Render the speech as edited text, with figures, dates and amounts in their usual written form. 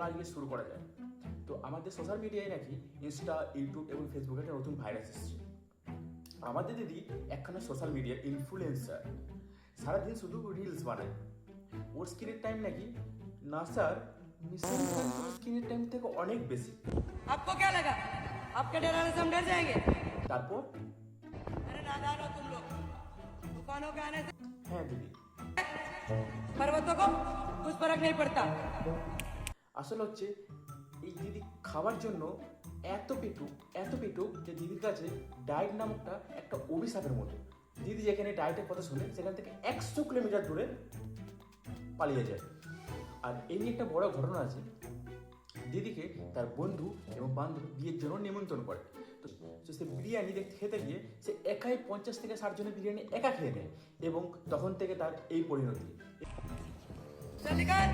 চলো আজকে শুরু করা যায়। তো আমাদের সোশ্যাল মিডিয়ায় নাকি ইনস্টা, ইউটিউব এবং ফেসবুকে একটা নতুন ভাইরাস এসেছে। আমাদের দিদি একখানা সোশ্যাল মিডিয়ার ইনফ্লুয়েন্সার, সারাদিন শুধু রিলস বানায়। ওর স্ক্রিনের টাইম নাকি নাসার মিশন স্ক্রিনের টাইম থেকে অনেক বেশি। आपको क्या लगा आपके डराने से हम डर जाएंगे? তারপর अरे नादान हो तुम लोग। तूफानों के आने से হ্যাঁ দিদি, पर्वतों को कुछ फर्क नहीं पड़ता। আসলে হচ্ছে এই দিদি খাওয়ার জন্য এত পেটু যে দিদির কাছে ডায়েট নামকটা একটা অভিশাপের মতো। দিদি যেখানে ডায়েটের কথা শুনে সেখান থেকে 100 কিলোমিটার দূরে পালিয়ে যায়। আর এই নিয়ে একটা বড় ঘটনা আছে। দিদিকে তার বন্ধু এবং বান্ধব বিয়ের জন্য নিমন্ত্রণ করে। তো সে বিরিয়ানি খেতে গিয়ে সে একাই 50 থেকে 60 জনের বিরিয়ানি খেয়ে নেয় এবং তখন থেকে তার এই পরিণতি। चल निकल।